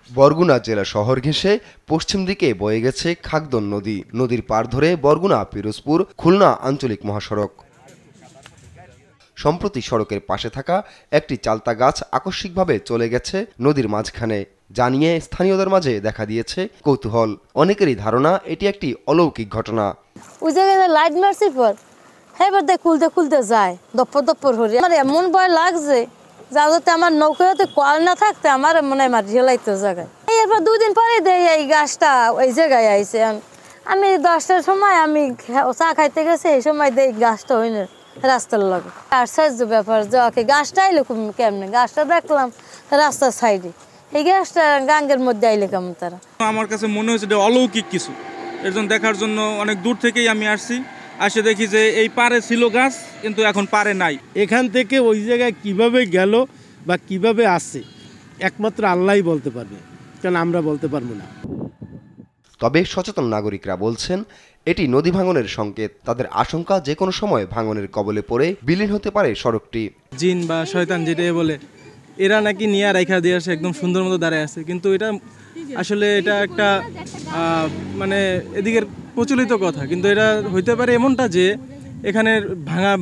বরগুনা জেলা শহর ঘেঁষে পশ্চিম দিকে বয়ে গেছে খাগদন নদী। নদীর পার ধরে বরগুনা পিরোজপুর খুলনা আঞ্চলিক মহাসড়ক। সম্প্রতি সড়কের পাশে থাকা একটি চালতা গাছ আকস্মিকভাবে চলে গেছে নদীর মাঝখানে, যা নিয়ে স্থানীয়দের মাঝে দেখা দিয়েছে কৌতূহল। অনেকেরই ধারণা এটি একটি অলৌকিক ঘটনা। ওই জায়গায় লাইট মারছি পর এবার খুলতে খুলতে যায় দপ্পর দপ্পর হরে। আমার এমন ভয় লাগছে যাতে আমার নৌকাতে কল না থাকতে আমার মনে হয় মাটি হেলাইতো জায়গায়। এরপর 2 দিন পরে দেয় এই গাছটা ওই জায়গায় আইছে। আমি 10টার সময় আমি চা খাইতে গেছি, এই সময় দেই গাছটা হইনি রাস্তার লগে। আশ্চর্য ব্যাপার, যাকে গাছটা আইলো কেমনে, গাছটা দেখলাম রাস্তার সাইডে, এই গাছটা গাঙ্গের মধ্যে আইলে কেমন তারা। আমার কাছে মনে হয়েছে এটা অলৌকিক কিছু। এর জন্য দেখার জন্য অনেক দূর থেকেই আমি আসছি। আসে দেখি যে এই পারে ছিল গাছ, কিন্তু এখন পারে নাই। এখান থেকে ওই জায়গায় কিভাবে গেল বা কিভাবে আসছে একমাত্র আল্লাহই বলতে পারবে, কারণ আমরা বলতে পারবো না। তবে সচেতন নাগরিকরা বলছেন এটি নদী ভাঙনের সংকেত। তাদের আশঙ্কা যে কোনো সময় ভাঙনের কবলে পড়ে বিলীন হতে পারে সড়কটি। জিন বা শয়তান যেটাই বলে, এরা নাকি নিয়ে রেখা দিয়ে আসে, একদম সুন্দর মতো দাঁড়ায় আছে। কিন্তু এটা আসলে এটা একটা মানে এদিকের প্রচলিত কথা, কিন্তু এটা হইতে পারে এমনটা যে এখানে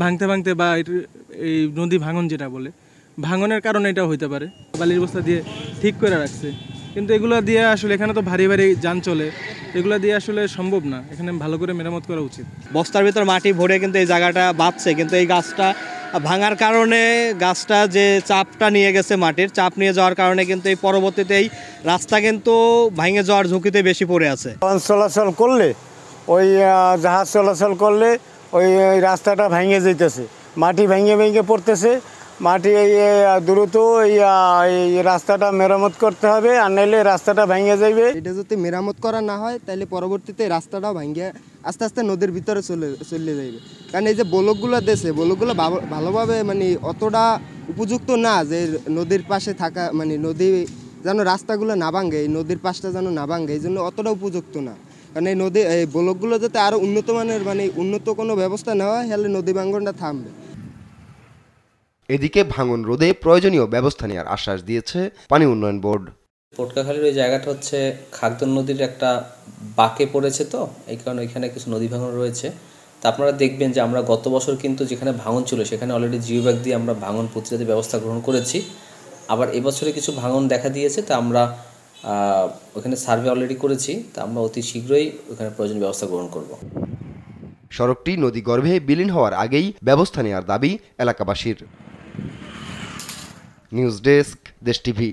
ভাঙতে ভাঙতে বা এই নদী ভাঙন যেটা বলে, ভাঙনের কারণে এটা হইতে পারে। বালির বস্তা দিয়ে ঠিক করে রাখছে, কিন্তু এগুলো দিয়ে আসলে এখানে তো ভারী ভারী যান চলে, এগুলো দিয়ে আসলে সম্ভব না। এখানে ভালো করে মেরামত করা উচিত। বস্তার ভিতর মাটি ভরে কিন্তু এই জায়গাটা বাঁধছে, কিন্তু এই গাছটা ভাঙার কারণে গাছটা যে চাপটা নিয়ে গেছে, মাটির চাপ নিয়ে যাওয়ার কারণে কিন্তু এই পরবর্তীতে এই রাস্তা কিন্তু ভেঙে যাওয়ার ঝুঁকিতে বেশি পড়ে আছে। চলাচল করলে ওই জাহাজ চলাচল করলে ওই রাস্তাটা ভেঙে যেতেছে, মাটি ভেঙে ভেঙে পড়তেছে। মাটি দ্রুত এই রাস্তাটা মেরামত করতে হবে, আর নাইলে রাস্তাটা ভেঙে যাবে। এটা যদি মেরামত করা না হয় তাহলে পরবর্তীতে রাস্তাটাও ভেঙে আস্তে আস্তে নদীর ভিতরে চলে যাবে। কারণ এই যে ব্লকগুলো দেশে ব্লকগুলো ভালোভাবে মানে অতটা উপযুক্ত না যে নদীর পাশে থাকা, মানে নদী যেন রাস্তাগুলো না ভাঙে, এই নদীর পাশটা যেন না ভাঙে, এই জন্য অতটা উপযুক্ত না। কারণ এই এই ব্লকগুলো যাতে আরও উন্নত মানের মানে উন্নত কোনো ব্যবস্থা নেওয়া হয়, তাহলে নদী ভাঙনটা থামবে। এদিকে ভাঙন রোধে প্রয়োজনীয় ব্যবস্থা নেওয়ার আশ্বাস দিয়েছে পানি উন্নয়ন বোর্ড। পটকাখালীর ওই জায়গাটা হচ্ছে খাগদন নদীর একটা বাঁকে পড়েছে, তো এই কারণে এখানে কিছু নদী ভাঙন রয়েছে। তা আপনারা দেখবেন যে আমরা গত বছর কিন্তু যেখানে ভাঙন ছিল সেখানে অলরেডি জিও ব্যাগ দিয়ে আমরা ভাঙন প্রতিরোধী ব্যবস্থা গ্রহণ করেছি। আবার এবছরে কিছু ভাঙন দেখা দিয়েছে, তা আমরা ওখানে সার্ভে অলরেডি করেছি, তা আমরা অতি শীঘ্রই ওখানে প্রয়োজনীয় ব্যবস্থা গ্রহণ করব। সড়কটি নদী গর্ভে বিলীন হওয়ার আগেই ব্যবস্থা নেওয়ার দাবি এলাকাবাসীর। নিউজ ডেস্ক, দেশ টিভি।